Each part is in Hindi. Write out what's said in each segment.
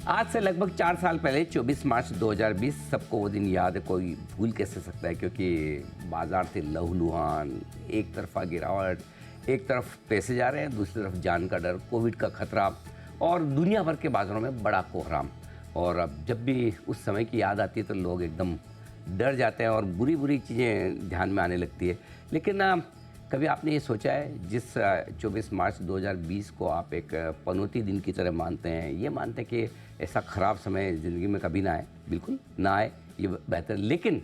आज से लगभग 4 साल पहले 24 मार्च 2020 सबको वो दिन याद है, कोई भूल कैसे सकता है, क्योंकि बाजार थे लहूलुहान, एक तरफा गिरावट, एक तरफ पैसे जा रहे हैं, दूसरी तरफ जान का डर, कोविड का खतरा और दुनिया भर के बाजारों में बड़ा कोहराम। और अब जब भी उस समय की याद आती है तो लोग एकदम डर जाते हैं और बुरी बुरी चीज़ें ध्यान में आने लगती है। लेकिन कभी आपने ये सोचा है, जिस 24 मार्च 2020 को आप एक पनौती दिन की तरह मानते हैं, ये मानते हैं कि ऐसा ख़राब समय ज़िंदगी में कभी ना आए, बिल्कुल ना आए, ये बेहतर। लेकिन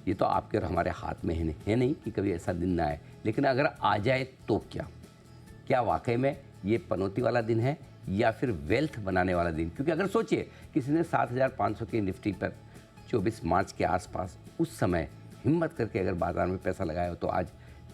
ये तो आपके और हमारे हाथ में है नहीं कि कभी ऐसा दिन ना आए, लेकिन अगर आ जाए तो क्या वाकई में ये पनौती वाला दिन है या फिर वेल्थ बनाने वाला दिन? क्योंकि अगर सोचिए, किसी ने 7,500 की निफ्टी पर 24 मार्च के आसपास उस समय हिम्मत करके अगर बाज़ार में पैसा लगाया हो तो आज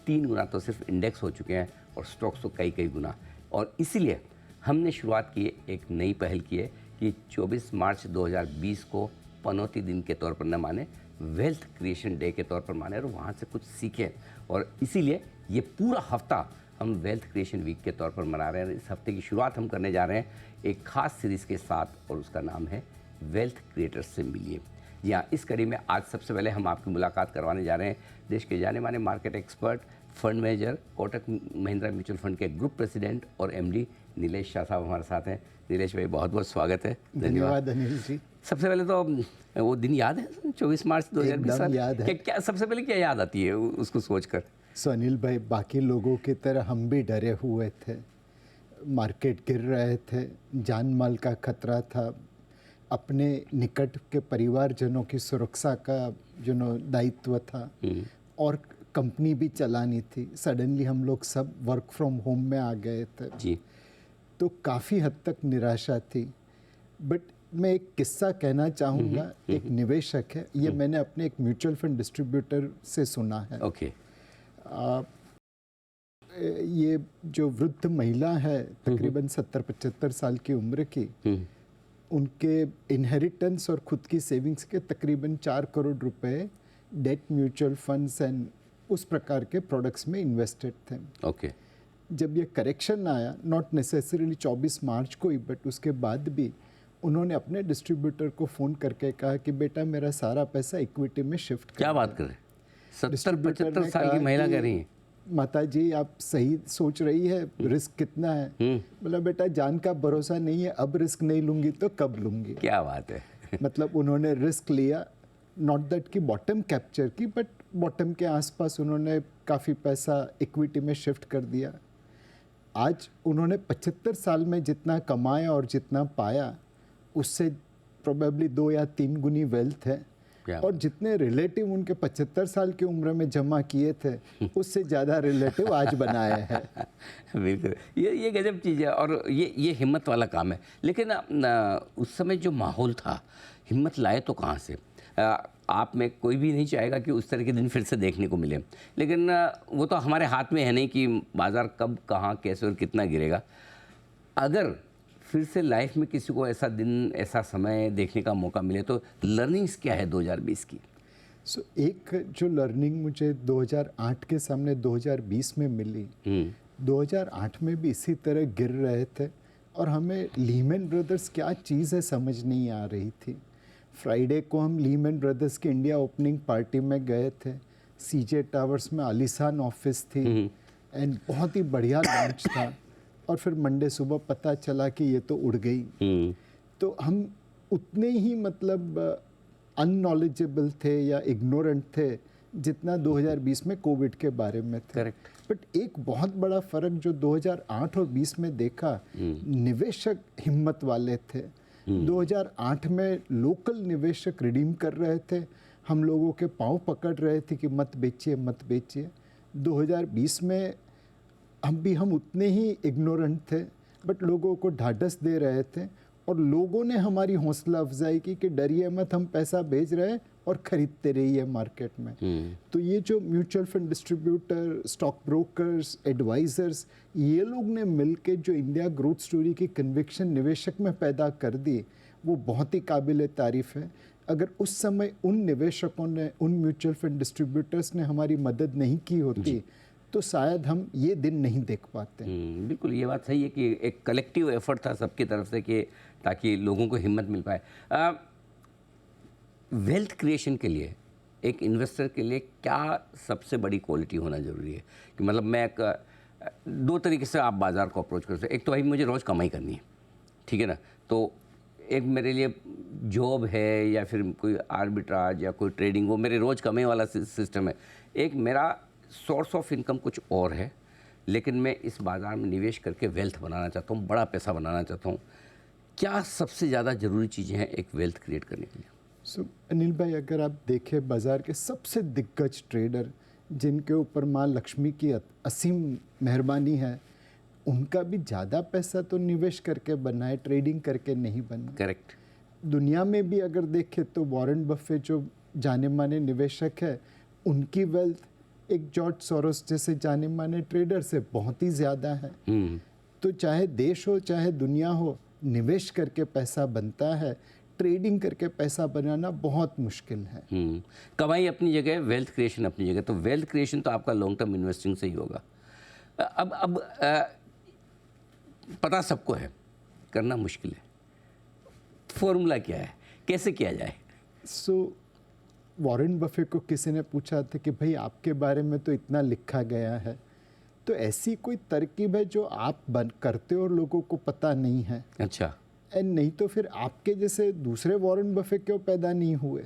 3 गुना तो सिर्फ इंडेक्स हो चुके हैं और स्टॉक्स तो कई गुना। और इसीलिए हमने शुरुआत की, एक नई पहल की है कि 24 मार्च 2020 को पनौती दिन के तौर पर न माने, वेल्थ क्रिएशन डे के तौर पर माने और वहाँ से कुछ सीखें। और इसीलिए ये पूरा हफ्ता हम वेल्थ क्रिएशन वीक के तौर पर मना रहे हैं। इस हफ्ते की शुरुआत हम करने जा रहे हैं एक खास सीरीज़ के साथ और उसका नाम है वेल्थ क्रिएटर्स से मिलिए। जी हाँ, इस कड़ी में आज सबसे पहले हम आपकी मुलाकात करवाने जा रहे हैं देश के जाने माने market expert, fund manager, Kotak Mahindra mutual fund के ग्रुप प्रेसिडेंट और एमडी नीलेश शाह साहब हमारे साथ हैं। नीलेश भाई, बहुत बहुत स्वागत है। धन्यवाद अनिल जी। सबसे पहले तो वो दिन याद है 24 मार्च 2020? याद है। क्या सबसे पहले क्या याद आती है उसको सोचकर? सो अनिल भाई, बाकी लोगों की तरह हम भी डरे हुए थे, मार्केट गिर रहे थे, जान माल का खतरा था, अपने निकट के परिवारजनों की सुरक्षा का जो दायित्व था और कंपनी भी चलानी थी। सडनली हम लोग सब वर्क फ्रॉम होम में आ गए थे जी। तो काफ़ी हद तक निराशा थी। बट मैं एक किस्सा कहना चाहूँगा। एक निवेशक है, ये मैंने अपने एक म्यूचुअल फंड डिस्ट्रीब्यूटर से सुना है। ओके। ये जो वृद्ध महिला है, तकरीबन 70-75 साल की उम्र की, उनके इनहेरिटेंस और खुद की सेविंग्स के तकरीबन 4 करोड़ रुपए डेट म्यूचुअल फंड्स एंड उस प्रकार के प्रोडक्ट्स में इन्वेस्टेड थे। ओके। जब ये करेक्शन आया, नॉट नेसेसरीली 24 मार्च को ही, बट उसके बाद भी उन्होंने अपने डिस्ट्रीब्यूटर को फ़ोन करके कहा कि बेटा मेरा सारा पैसा इक्विटी में शिफ्ट कर। क्या बात कर रहे हैं? 70-75 साल की महिला कह रही है? माता जी आप सही सोच रही है, रिस्क कितना है? बोला बेटा जान का भरोसा नहीं है, अब रिस्क नहीं लूंगी तो कब लूंगी। क्या बात है। मतलब उन्होंने रिस्क लिया, नॉट दैट कि बॉटम कैप्चर की, बट बॉटम के आसपास उन्होंने काफ़ी पैसा इक्विटी में शिफ्ट कर दिया। आज उन्होंने 75 साल में जितना कमाया और जितना पाया उससे प्रोबेबली 2 या 3 गुनी वेल्थ है। और जितने रिलेटिव उनके 75 साल की उम्र में जमा किए थे उससे ज़्यादा रिलेटिव आज बनाया है। बिल्कुल, ये गजब चीज़ है और ये हिम्मत वाला काम है। लेकिन उस समय जो माहौल था, हिम्मत लाए तो कहाँ से? आप में कोई भी नहीं चाहेगा कि उस तरह के दिन फिर से देखने को मिले, लेकिन वो तो हमारे हाथ में है नहीं कि बाज़ार कब, कहाँ, कैसे और कितना गिरेगा। अगर फिर से लाइफ में किसी को ऐसा दिन, ऐसा समय देखने का मौका मिले तो लर्निंग्स क्या है 2020 की? एक जो लर्निंग मुझे 2008 के सामने 2020 में मिली, 2008 में भी इसी तरह गिर रहे थे और हमें लीमन ब्रदर्स क्या चीज़ है समझ नहीं आ रही थी। फ्राइडे को हम लीमन ब्रदर्स की इंडिया ओपनिंग पार्टी में गए थे। सीजे टावर्स में आलीशान ऑफिस थी एंड बहुत ही बढ़िया लंच था। और फिर मंडे सुबह पता चला कि ये तो उड़ गई। तो हम उतने ही मतलब अननॉलेजेबल थे या इग्नोरेंट थे जितना 2020 में कोविड के बारे में थे। करेक्ट। बट एक बहुत बड़ा फ़र्क जो 2008 और 20 में देखा, निवेशक हिम्मत वाले थे। 2008 में लोकल निवेशक रिडीम कर रहे थे, हम लोगों के पाँव पकड़ रहे थे कि मत बेचिए मत बेचिए। 2020 में हम उतने ही इग्नोरेंट थे, बट लोगों को ढाढ़स दे रहे थे और लोगों ने हमारी हौसला अफजाई की कि डरिए मत, हम पैसा भेज रहे हैं और ख़रीदते रहिए मार्केट में। तो ये जो mutual fund distributor, stock brokers, advisers, ये लोग ने मिलके जो इंडिया ग्रोथ स्टोरी की कन्विक्शन निवेशक में पैदा कर दी, वो बहुत ही काबिल तारीफ़ है। अगर उस समय उन निवेशकों ने, उन म्यूचुअल फंड डिस्ट्रीब्यूटर्स ने हमारी मदद नहीं की होती तो शायद हम ये दिन नहीं देख पाते। बिल्कुल ये बात सही है कि एक कलेक्टिव एफर्ट था सबकी तरफ से कि ताकि लोगों को हिम्मत मिल पाए। वेल्थ क्रिएशन के लिए एक इन्वेस्टर के लिए क्या सबसे बड़ी क्वालिटी होना ज़रूरी है? कि मतलब मैं दो तरीके से आप बाज़ार को अप्रोच कर सकते हैं। एक तो भाई मुझे रोज़ कमाई करनी है, ठीक है ना, तो एक मेरे लिए जॉब है या फिर कोई आर्बिट्राज या कोई ट्रेडिंग, वो मेरे रोज़ कमाई वाला सिस्टम है। एक मेरा सोर्स ऑफ इनकम कुछ और है, लेकिन मैं इस बाज़ार में निवेश करके वेल्थ बनाना चाहता हूँ, बड़ा पैसा बनाना चाहता हूँ। क्या सबसे ज़्यादा ज़रूरी चीज़ें हैं एक वेल्थ क्रिएट करने के लिए? अनिल भाई, अगर आप देखें बाज़ार के सबसे दिग्गज ट्रेडर जिनके ऊपर माँ लक्ष्मी की असीम मेहरबानी है, उनका भी ज़्यादा पैसा तो निवेश करके बना है, ट्रेडिंग करके नहीं बना। करेक्ट। दुनिया में भी अगर देखें तो वॉरेन बफे जो जाने माने निवेशक है, उनकी वेल्थ एक जॉर्ज सोरोस जैसे जाने माने ट्रेडर से बहुत ही ज़्यादा है। तो चाहे देश हो चाहे दुनिया हो, निवेश करके पैसा बनता है, ट्रेडिंग करके पैसा बनाना बहुत मुश्किल है। कमाई अपनी जगह, वेल्थ क्रिएशन अपनी जगह। तो वेल्थ क्रिएशन तो आपका लॉन्ग टर्म इन्वेस्टिंग से ही होगा। अब पता सबको है, करना मुश्किल है। फॉर्मूला क्या है, कैसे किया जाए? वॉरेन बफे को किसी ने पूछा था कि भाई आपके बारे में तो इतना लिखा गया है, तो ऐसी कोई तरकीब है जो आप करते हो और लोगों को पता नहीं है? अच्छा। नहीं तो फिर आपके जैसे दूसरे वॉरेन बफे क्यों पैदा नहीं हुए?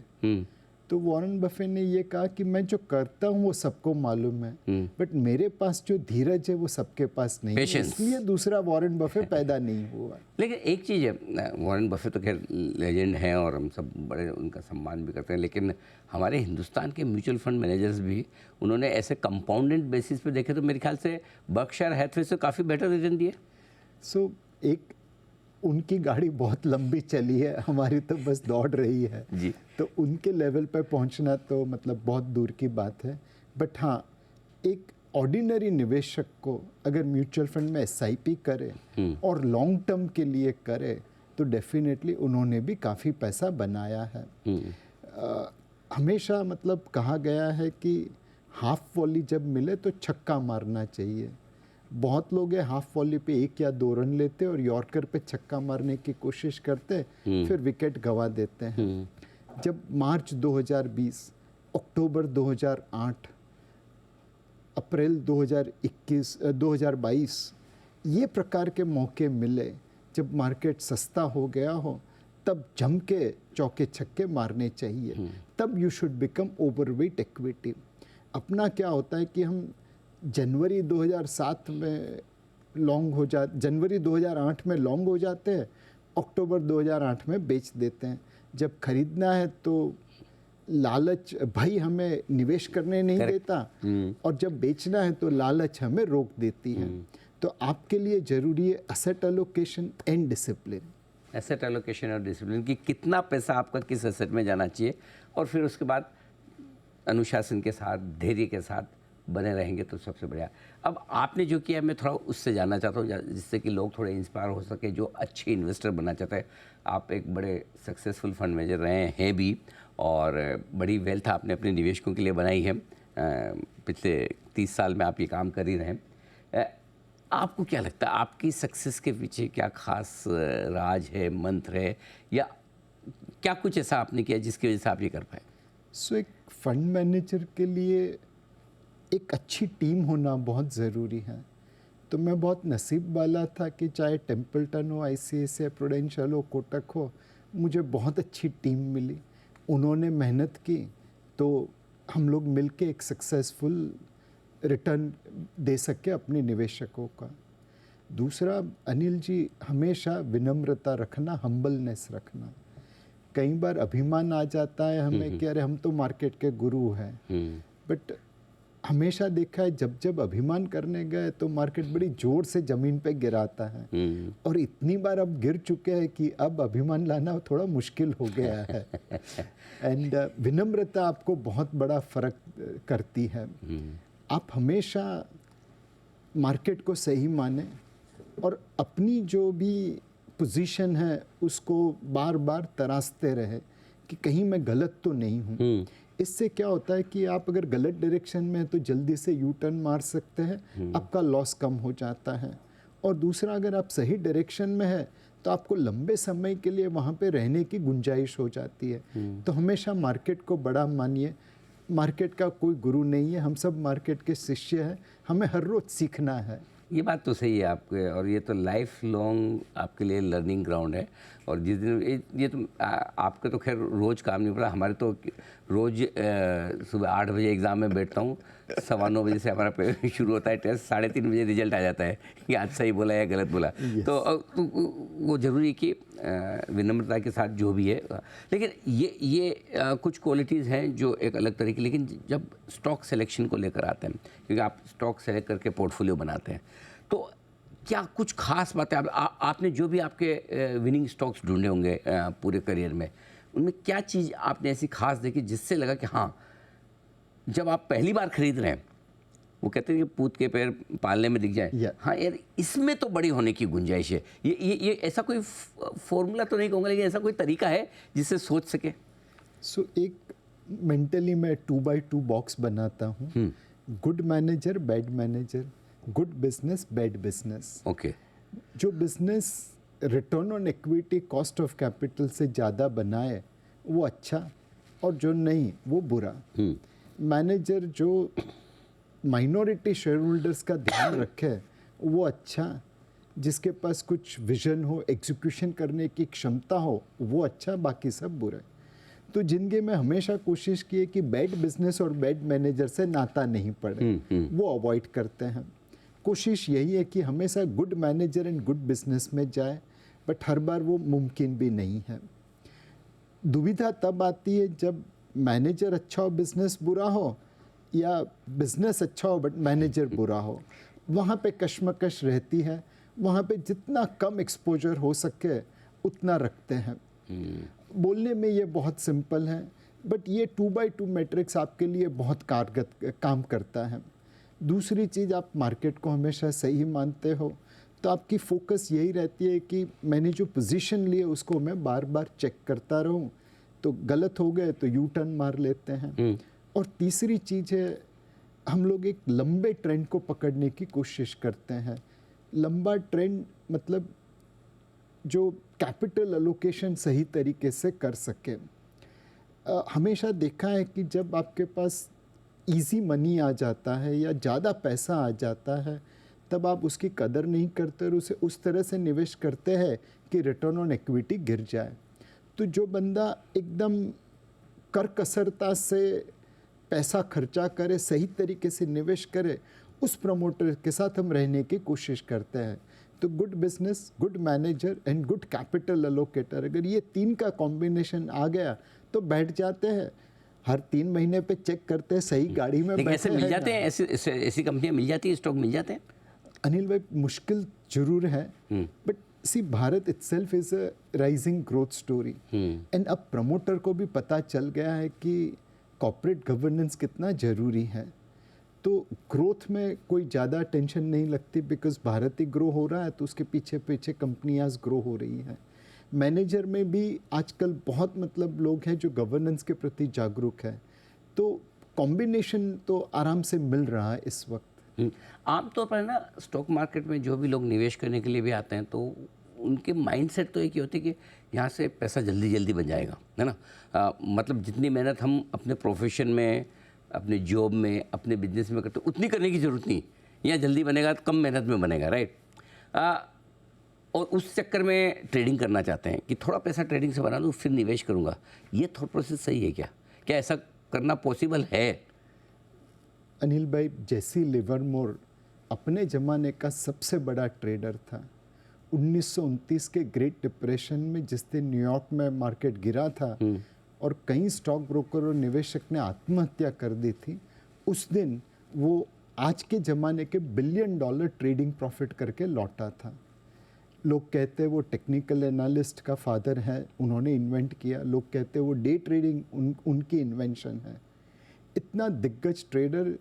तो वॉरेन बफे ने ये कहा कि मैं जो करता हूँ वो सबको मालूम है, बट मेरे पास जो धीरज है वो सबके पास नहीं है, इसलिए दूसरा वॉरेन बफे पैदा नहीं हुआ। लेकिन एक चीज़ है, वॉरेन बफे तो खैर लेजेंड हैं और हम सब बड़े उनका सम्मान भी करते हैं, लेकिन हमारे हिंदुस्तान के म्यूचुअल फंड मैनेजर्स भी उन्होंने ऐसे कंपाउंडेड बेसिस पे देखे तो मेरे ख्याल से बर्कशायर हैथवे से काफ़ी बेटर रिटर्न दिए। एक उनकी गाड़ी बहुत लंबी चली है, हमारी तो बस दौड़ रही है जी। तो उनके लेवल पर पहुंचना तो मतलब बहुत दूर की बात है। बट हाँ, एक ऑर्डिनरी निवेशक को अगर म्यूचुअल फंड में SIP करे और लॉन्ग टर्म के लिए करे तो डेफिनेटली उन्होंने भी काफ़ी पैसा बनाया है। हमेशा मतलब कहा गया है कि हाफ वॉली जब मिले तो छक्का मारना चाहिए। बहुत लोग हैं हाफ वॉली पे 1 या 2 रन लेते और यॉर्कर पे छक्का मारने की कोशिश करते, फिर विकेट गंवा देते हैं। जब मार्च 2020, अक्टूबर 2008, अप्रैल 2022 ये प्रकार के मौके मिले जब मार्केट सस्ता हो गया हो, तब जम के चौके छक्के मारने चाहिए। तब you should become overweight equity. अपना क्या होता है कि हम जनवरी 2007 में लॉन्ग हो जा जनवरी 2008 में लॉन्ग हो जाते हैं, अक्टूबर 2008 में बेच देते हैं। जब खरीदना है तो लालच भाई हमें निवेश करने नहीं देता, और जब बेचना है तो लालच हमें रोक देती है। तो आपके लिए ज़रूरी है asset allocation and discipline. Asset allocation और डिसिप्लिन कि कितना पैसा आपका किस एसेट में जाना चाहिए, और फिर उसके बाद अनुशासन के साथ, धैर्य के साथ बने रहेंगे तो सबसे बढ़िया। अब आपने जो किया मैं थोड़ा उससे जानना चाहता हूँ, जिससे कि लोग थोड़े इंस्पायर हो सके जो अच्छे इन्वेस्टर बनना चाहते हैं। आप एक बड़े सक्सेसफुल फंड मैनेजर रहे हैं भी, और बड़ी वेल्थ आपने अपने निवेशकों के लिए बनाई है। पिछले 30 साल में आप ये काम कर ही रहे हैं। आपको क्या लगता है आपकी सक्सेस के पीछे क्या खास राज है, मंत्र है, या क्या कुछ ऐसा आपने किया जिसकी वजह से आप ये कर पाए? एक फंड मैनेजर के लिए एक अच्छी टीम होना बहुत ज़रूरी है। तो मैं बहुत नसीब वाला था कि चाहे टेम्पल्टन हो, ICICI प्रूडेंशियल हो, कोटक हो, मुझे बहुत अच्छी टीम मिली। उन्होंने मेहनत की तो हम लोग मिलके एक सक्सेसफुल रिटर्न दे सके अपने निवेशकों का। दूसरा अनिल जी, हमेशा विनम्रता रखना, हम्बलनेस रखना। कई बार अभिमान आ जाता है हमें कि अरे हम तो मार्केट के गुरु हैं, बट हमेशा देखा है जब जब अभिमान करने गए तो मार्केट बड़ी जोर से ज़मीन पे गिराता है, और इतनी बार अब गिर चुके हैं कि अब अभिमान लाना थोड़ा मुश्किल हो गया है। एंड विनम्रता आपको बहुत बड़ा फ़र्क करती है। आप हमेशा मार्केट को सही माने और अपनी जो भी पोजीशन है उसको बार बार तराशते रहे कि कहीं मैं गलत तो नहीं हूँ। इससे क्या होता है कि आप अगर गलत डायरेक्शन में हैं तो जल्दी से यू टर्न मार सकते हैं, आपका लॉस कम हो जाता है। और दूसरा, अगर आप सही डायरेक्शन में है तो आपको लंबे समय के लिए वहाँ पे रहने की गुंजाइश हो जाती है। तो हमेशा मार्केट को बड़ा मानिए, मार्केट का कोई गुरु नहीं है, हम सब मार्केट के शिष्य हैं, हमें हर रोज़ सीखना है। ये बात तो सही है आपके, और ये तो लाइफ लॉन्ग आपके लिए लर्निंग ग्राउंड है। और जिस दिन ये तो आपके तो खैर रोज़ काम नहीं पड़ा, हमारे तो रोज़ सुबह 8 बजे एग्ज़ाम में बैठता हूँ, 9:15 बजे से हमारा शुरू होता है टेस्ट, 3:30 बजे रिजल्ट आ जाता है कि आज सही बोला या गलत बोला। तो वो ज़रूरी है कि विनम्रता के साथ जो भी है, लेकिन ये कुछ क्वालिटीज़ हैं जो एक अलग तरह की, लेकिन जब स्टॉक सिलेक्शन को लेकर आते हैं, क्योंकि आप स्टॉक सेलेक्ट करके पोर्टफोलियो बनाते हैं, तो क्या कुछ खास बातें आपने जो भी आपके विनिंग स्टॉक्स ढूंढे होंगे पूरे करियर में, उनमें क्या चीज़ आपने ऐसी खास देखी जिससे लगा कि हाँ, जब आप पहली बार खरीद रहे हैं, वो कहते हैं कि पूत के पैर पालने में दिख जाए, हाँ यार इसमें तो बड़ी होने की गुंजाइश है। ये ऐसा कोई फॉर्मूला तो नहीं कहूँगा, लेकिन ऐसा कोई तरीका है जिससे सोच सके? एक मेंटली मैं 2x2 बॉक्स बनाता हूँ, good manager, bad manager, good business, bad business. Okay. जो business return on equity, cost of capital से ज़्यादा बनाए वो अच्छा, और जो नहीं वो बुरा। मैनेजर जो माइनॉरिटी शेयर होल्डर्स का ध्यान रखे वो अच्छा, जिसके पास कुछ विजन हो, एग्जीक्यूशन करने की क्षमता हो वो अच्छा, बाकी सब बुरे। तो जिंदगी में हमेशा कोशिश की है कि बैड बिजनेस और बैड मैनेजर से नाता नहीं पड़े, वो अवॉइड करते हैं। कोशिश यही है कि हमेशा good manager and good business में जाए, बट हर बार वो मुमकिन भी नहीं है। दुविधा तब आती है जब मैनेजर अच्छा हो बिजनेस बुरा हो, या बिजनेस अच्छा हो बट मैनेजर बुरा हो। वहाँ पे कश्मकश रहती है, वहाँ पे जितना कम एक्सपोजर हो सके उतना रखते हैं। बोलने में ये बहुत सिंपल है, बट ये 2x2 मैट्रिक्स आपके लिए बहुत कारगर काम करता है। दूसरी चीज़, आप मार्केट को हमेशा सही मानते हो तो आपकी फोकस यही रहती है कि मैंने जो पोजीशन ली है उसको मैं बार बार चेक करता रहूं, तो गलत हो गए तो यू टर्न मार लेते हैं। और तीसरी चीज़ है, हम लोग एक लंबे ट्रेंड को पकड़ने की कोशिश करते हैं। लंबा ट्रेंड मतलब जो कैपिटल एलोकेशन सही तरीके से कर सके। हमेशा देखा है कि जब आपके पास इजी मनी आ जाता है या ज़्यादा पैसा आ जाता है, तब आप उसकी कदर नहीं करते और उसे उस तरह से निवेश करते हैं कि रिटर्न ऑन इक्विटी गिर जाए। तो जो बंदा एकदम करकसरता से पैसा खर्चा करे, सही तरीके से निवेश करे, उस प्रमोटर के साथ हम रहने की कोशिश करते हैं। तो good business, good manager and good capital allocator, अगर ये तीन का कॉम्बिनेशन आ गया तो बैठ जाते हैं। हर 3 महीने पे चेक करते हैं सही गाड़ी में बैठे ऐसे मिल जाते हैं, ऐसी कंपनियां मिल जाती है, स्टॉक मिल जाते हैं? अनिल भाई, मुश्किल जरूर है, but see Bharat itself is a rising growth story, and अब प्रमोटर को भी पता चल गया है कि कॉर्पोरेट गवर्नेंस कितना ज़रूरी है। तो ग्रोथ में कोई ज़्यादा टेंशन नहीं लगती, बिकॉज भारत ही ग्रो हो रहा है तो उसके पीछे पीछे कंपनियाँ ग्रो हो रही हैं। मैनेजर में भी आजकल बहुत मतलब लोग हैं जो गवर्नेंस के प्रति जागरूक है, तो कॉम्बिनेशन तो आराम से मिल रहा है इस वक्त। आमतौर पर ना स्टॉक मार्केट में जो भी लोग निवेश करने के लिए भी आते हैं, तो उनके माइंडसेट तो एक ही होती है कि यहाँ से पैसा जल्दी जल्दी बन जाएगा, है ना। मतलब जितनी मेहनत हम अपने प्रोफेशन में, अपने जॉब में, अपने बिजनेस में करते उतनी करने की ज़रूरत नहीं, यहाँ जल्दी बनेगा तो कम मेहनत में बनेगा, राइट। और उस चक्कर में ट्रेडिंग करना चाहते हैं कि थोड़ा पैसा ट्रेडिंग से बना लूँ फिर निवेश करूँगा। ये थॉट प्रोसेस सही है क्या? क्या ऐसा करना पॉसिबल है? अनिल भाई, जेसी लिवरमोर अपने ज़माने का सबसे बड़ा ट्रेडर था। 1929 के ग्रेट डिप्रेशन में जिस दिन न्यूयॉर्क में मार्केट गिरा था और कई स्टॉक ब्रोकर और निवेशक ने आत्महत्या कर दी थी, उस दिन वो आज के ज़माने के $1 बिलियन ट्रेडिंग प्रॉफिट करके लौटा था। लोग कहते हैं वो टेक्निकल एनालिस्ट का फादर है, उन्होंने इन्वेंट किया। लोग कहते हैं वो डे ट्रेडिंग उनकी इन्वेंशन है। इतना दिग्गज ट्रेडर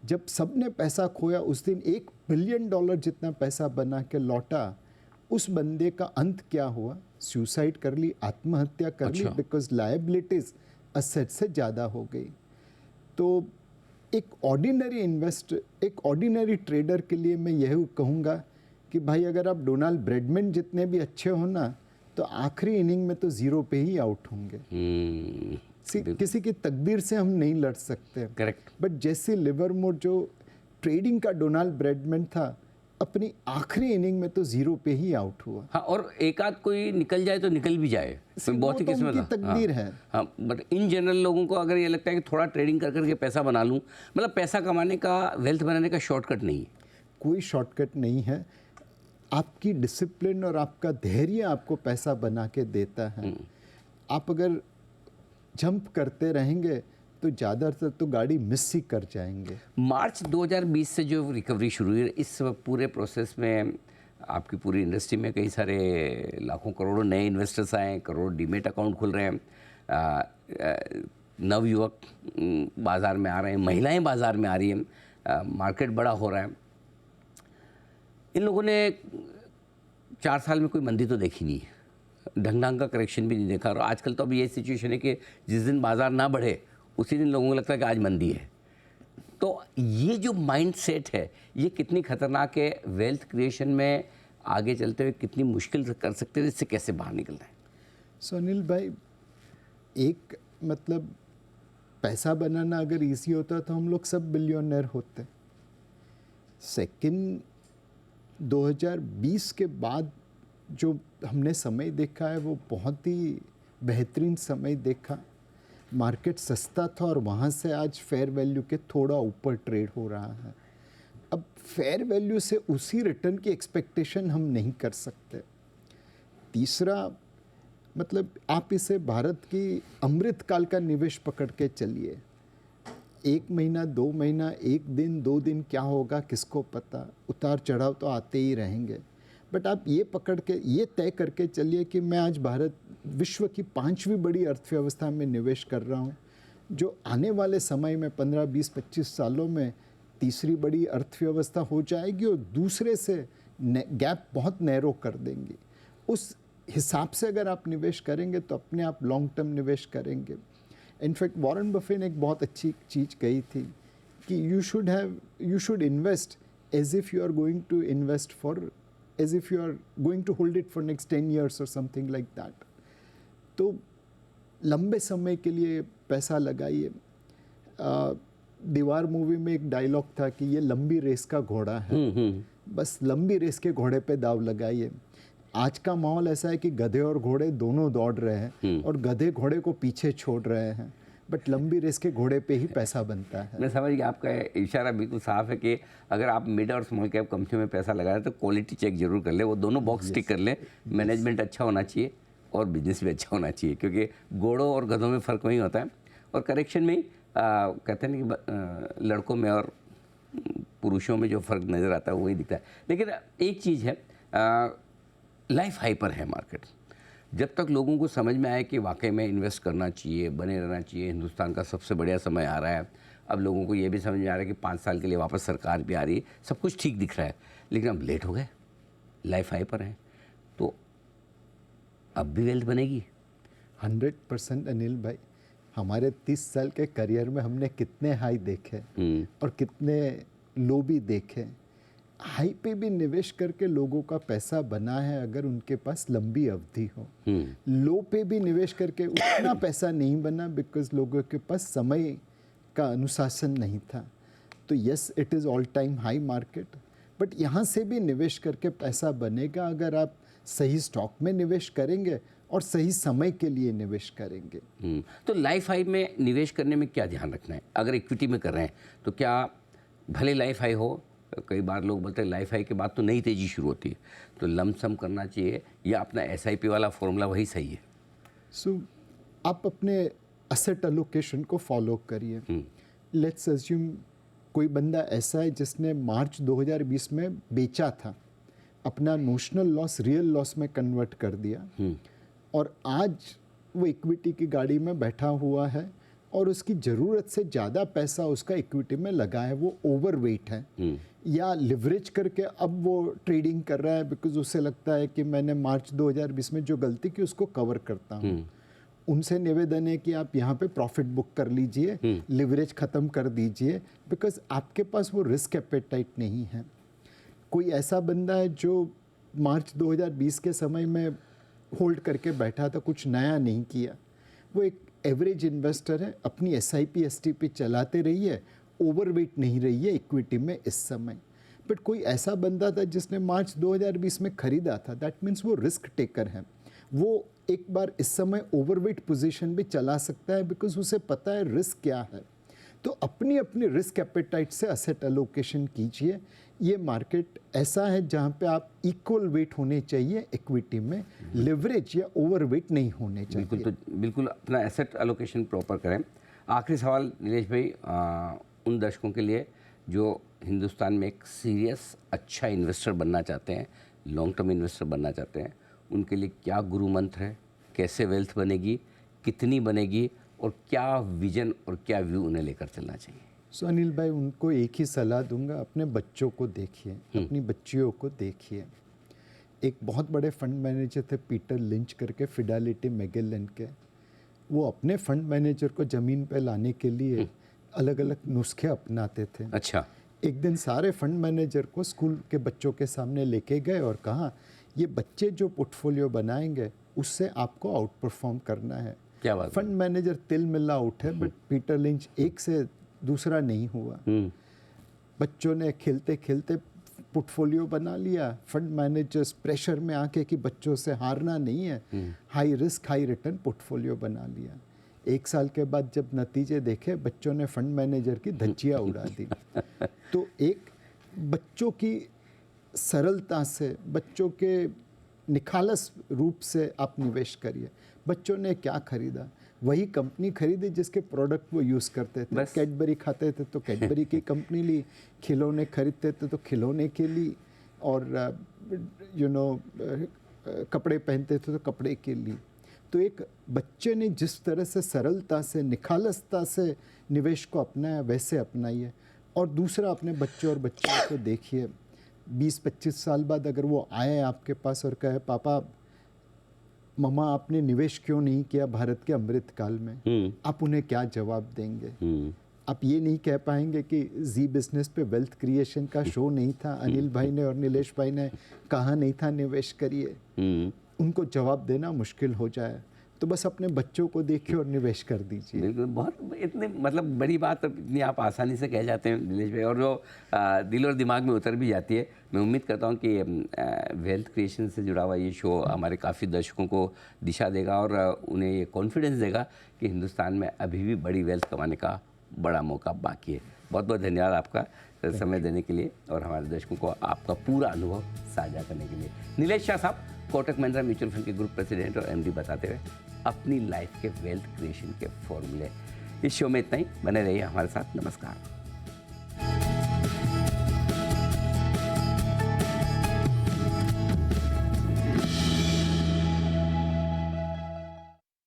जब सबने पैसा खोया, उस दिन $1 बिलियन जितना पैसा बना के लौटा। उस बंदे का अंत क्या हुआ? सुसाइड कर ली, आत्महत्या कर ली, बिकॉज लायबिलिटीज असेट से ज़्यादा हो गई। तो एक ऑर्डिनरी ट्रेडर के लिए मैं यही कहूँगा कि भाई अगर आप डोनाल्ड ब्रेडमैन जितने भी अच्छे हो ना, तो आखिरी इनिंग में तो जीरो पे ही आउट होंगे। किसी की तकदीर से हम नहीं लड़ सकते। करेक्ट। बट जैसे लिवरमोर जो ट्रेडिंग का डोनाल्ड ब्रेडमैन था, अपनी आखिरी इनिंग में तो जीरो पे ही आउट हुआ। हाँ, और एक आध कोई निकल जाए तो निकल भी जाए, बहुत ही किस्मत उनकी तकदीर है। हाँ, बट इन जनरल लोगों को अगर ये लगता है कि थोड़ा ट्रेडिंग कर करके पैसा बना लूँ, मतलब पैसा कमाने का, वेल्थ बनाने का शॉर्टकट नहीं है। कोई शॉर्टकट नहीं है। आपकी डिसिप्लिन और आपका धैर्य आपको पैसा बना के देता है। आप अगर जंप करते रहेंगे तो ज़्यादातर तो गाड़ी मिस ही कर जाएंगे। मार्च 2020 से जो रिकवरी शुरू हुई, इस पूरे प्रोसेस में आपकी पूरी इंडस्ट्री में कई सारे लाखों करोड़ों नए इन्वेस्टर्स आए, करोड़ डीमेट अकाउंट खुल रहे हैं, नवयुवक बाज़ार में आ रहे हैं, महिलाएं बाज़ार में आ रही हैं, मार्केट बड़ा हो रहा है। इन लोगों ने 4 साल में कोई मंदी तो देखी नहीं है, ढंग का करेक्शन भी नहीं देखा। और आजकल तो अब ये सिचुएशन है कि जिस दिन बाज़ार ना बढ़े उसी दिन लोगों को लगता है कि आज मंदी है। तो ये जो माइंड सेट है, ये कितनी खतरनाक है, वेल्थ क्रिएशन में आगे चलते हुए कितनी मुश्किल से कर सकते हैं, इससे कैसे बाहर निकलना है? सुनील भाई, एक मतलब पैसा बनाना अगर इजी होता तो हम लोग सब बिलियनर होते। सेकंड 2020 के बाद जो हमने समय देखा है वो बहुत ही बेहतरीन समय देखा। मार्केट सस्ता था और वहाँ से आज फेयर वैल्यू के थोड़ा ऊपर ट्रेड हो रहा है। अब फेयर वैल्यू से उसी रिटर्न की एक्सपेक्टेशन हम नहीं कर सकते। तीसरा मतलब आप इसे भारत की अमृतकाल का निवेश पकड़ के चलिए। 1 महीना 2 महीना 1 दिन 2 दिन क्या होगा किसको पता, उतार चढ़ाव तो आते ही रहेंगे। बट आप ये पकड़ के ये तय करके चलिए कि मैं आज भारत विश्व की 5वीं बड़ी अर्थव्यवस्था में निवेश कर रहा हूँ, जो आने वाले समय में 15, 20, 25 सालों में तीसरी बड़ी अर्थव्यवस्था हो जाएगी और दूसरे से गैप बहुत नैरो कर देंगी। उस हिसाब से अगर आप निवेश करेंगे तो अपने आप लॉन्ग टर्म निवेश करेंगे। इनफैक्ट वॉरेन बफे ने एक बहुत अच्छी चीज़ कही थी कि you should invest as if you are going to invest for as if you are going to hold it for next 10 years or something like that। तो लंबे समय के लिए पैसा लगाइए। दीवार मूवी में एक डायलॉग था कि ये लंबी रेस का घोड़ा है, बस लंबी रेस के घोड़े पे दाव लगाइए। आज का माहौल ऐसा है कि गधे और घोड़े दोनों दौड़ रहे हैं और गधे घोड़े को पीछे छोड़ रहे हैं, बट लंबी रेस के घोड़े पे ही पैसा बनता है। मैं समझ गया, आपका इशारा बिल्कुल साफ है कि अगर आप मिड और स्मॉल कैप कंपनी में पैसा लगा रहे तो क्वालिटी चेक जरूर कर ले, वो दोनों बॉक्स टिक कर ले। मैनेजमेंट अच्छा होना चाहिए और बिजनेस भी अच्छा होना चाहिए, क्योंकि घोड़ों और गधों में फ़र्क वही होता है। और करेक्शन में कहते हैं कि लड़कों में और पुरुषों में जो फ़र्क नज़र आता है वही दिखता है। लेकिन एक चीज़ है, लाइफ हाइपर है मार्केट। जब तक लोगों को समझ में आए कि वाकई में इन्वेस्ट करना चाहिए, बने रहना चाहिए, हिंदुस्तान का सबसे बढ़िया समय आ रहा है। अब लोगों को ये भी समझ में आ रहा है कि 5 साल के लिए वापस सरकार भी आ रही है, सब कुछ ठीक दिख रहा है, लेकिन अब लेट हो गए, लाइफ हाइपर है, तो अब भी वेल्थ बनेगी? 100% अनिल भाई, हमारे 30 साल के करियर में हमने कितने हाई देखे और कितने लो भी देखे। हाई पे भी निवेश करके लोगों का पैसा बना है अगर उनके पास लंबी अवधि हो। लो पे भी निवेश करके उतना पैसा नहीं बना बिकॉज लोगों के पास समय का अनुशासन नहीं था। तो yes, it is all time high market, but यहाँ से भी निवेश करके पैसा बनेगा अगर आप सही स्टॉक में निवेश करेंगे और सही समय के लिए निवेश करेंगे। तो लाइफ हाई में निवेश करने में क्या ध्यान रखना है? अगर इक्विटी में कर रहे हैं तो क्या भले लाइफ हाई हो, कई बार लोग बोलते हैं लाइफ हाई के बाद तो नई तेज़ी शुरू होती है, तो लमसम करना चाहिए या अपना SIP वाला फॉर्मूला वही सही है? आप अपने असेट एलोकेशन को फॉलो करिए। लेट्स अज्यूम कोई बंदा ऐसा है जिसने मार्च 2020 में बेचा था, अपना नोशनल लॉस रियल लॉस में कन्वर्ट कर दिया और आज वो इक्विटी की गाड़ी में बैठा हुआ है और उसकी ज़रूरत से ज़्यादा पैसा उसका इक्विटी में लगा है, वो ओवरवेट है या लिवरेज करके अब वो ट्रेडिंग कर रहा है बिकॉज उसे लगता है कि मैंने मार्च 2020 में जो गलती की उसको कवर करता हूँ। उनसे निवेदन है कि आप यहाँ पे प्रॉफिट बुक कर लीजिए, लिवरेज ख़त्म कर दीजिए, बिकॉज आपके पास वो रिस्क एपेटाइट नहीं है। कोई ऐसा बंदा है जो मार्च 2020 के समय में होल्ड करके बैठा था, कुछ नया नहीं किया, वो एक एवरेज इन्वेस्टर है, अपनी SIP STP चलाते रहिए, ओवरवेट नहीं रही है इक्विटी में इस समय। बट कोई ऐसा बंदा था जिसने मार्च 2020 में खरीदा था, दैट मीन्स वो रिस्क टेकर है, वो एक बार इस समय ओवरवेट पोजीशन भी चला सकता है, बिकॉज उसे पता है रिस्क क्या है। तो अपनी अपनी रिस्क एपेटाइट से असेट एलोकेशन कीजिए। ये मार्केट ऐसा है जहाँ पे आप इक्वल वेट होने चाहिए इक्विटी में, लिवरेज या ओवरवेट नहीं होने चाहिए। बिल्कुल अपना एसेट एलोकेशन प्रॉपर करें। आखिरी सवाल नीलेश भाई, उन दर्शकों के लिए जो हिंदुस्तान में एक सीरियस अच्छा इन्वेस्टर बनना चाहते हैं, लॉन्ग टर्म इन्वेस्टर बनना चाहते हैं, उनके लिए क्या गुरु मंत्र है, कैसे वेल्थ बनेगी, कितनी बनेगी, और क्या विजन और क्या व्यू उन्हें लेकर चलना चाहिए? सो अनिल भाई, उनको एक ही सलाह दूंगा, अपने बच्चों को देखिए, अपनी बच्चियों को देखिए। एक बहुत बड़े फंड मैनेजर थे पीटर लिंच करके, फिडेलिटी मैगेलन के, वो अपने फंड मैनेजर को ज़मीन पे लाने के लिए अलग अलग नुस्खे अपनाते थे। अच्छा। एक दिन सारे फंड मैनेजर को स्कूल के बच्चों के सामने लेके गए और कहा, ये बच्चे जो पोर्टफोलियो बनाएंगे उससे आपको आउट परफॉर्म करना है। क्या बात। फंड मैनेजर तिल मिला उठे, बट पीटर लिंच एक से दूसरा नहीं हुआ। बच्चों ने खेलते खेलते पोर्टफोलियो बना लिया। फंड मैनेजर्स प्रेशर में आके कि बच्चों से हारना नहीं है, high risk high return portfolio बना लिया। 1 साल के बाद जब नतीजे देखे, बच्चों ने फंड मैनेजर की धज्जियाँ उड़ा दी। तो एक बच्चों की सरलता से, बच्चों के निखालस रूप से आप निवेश करिए। बच्चों ने क्या खरीदा? वही कंपनी खरीदी जिसके प्रोडक्ट वो यूज़ करते थे। कैडबरी खाते थे तो कैडबरी की कंपनी ली, खिलौने खरीदते थे तो खिलौने के ली, और कपड़े पहनते थे तो कपड़े के ली। तो एक बच्चे ने जिस तरह से सरलता से, निखालसता से निवेश को अपनाया, वैसे अपनाइए। और दूसरा, अपने बच्चों और बच्चियों को देखिए, 20-25 साल बाद अगर वो आए आपके पास और कहे, पापा मम्मा आपने निवेश क्यों नहीं किया भारत के अमृतकाल में, आप उन्हें क्या जवाब देंगे? आप ये नहीं कह पाएंगे कि जी बिजनेस पे वेल्थ क्रिएशन का शो नहीं था, अनिल भाई ने और नीलेश भाई ने कहा नहीं था निवेश करिए। उनको जवाब देना मुश्किल हो जाए। तो बस अपने बच्चों को देखिए और निवेश कर दीजिए। बिल्कुल, बहुत इतने मतलब बड़ी बात इतनी आप आसानी से कह जाते हैं नीलेश भाई, और जो दिल और दिमाग में उतर भी जाती है। मैं उम्मीद करता हूँ कि वेल्थ क्रिएशन से जुड़ा हुआ ये शो हमारे काफ़ी दर्शकों को दिशा देगा और उन्हें ये कॉन्फिडेंस देगा कि हिंदुस्तान में अभी भी बड़ी वेल्थ कमाने का बड़ा मौका बाकी है। बहुत बहुत धन्यवाद आपका समय देने के लिए और हमारे दर्शकों को आपका पूरा अनुभव साझा करने के लिए। नीलेश शाह साहब, कोटक महिंद्रा म्यूचुअल फंड के ग्रुप प्रेसिडेंट और MD बताते हुए अपनी लाइफ के वेल्थ क्रिएशन के फॉर्मूले। इस शो में इतना ही, बने रहिए हमारे साथ। नमस्कार।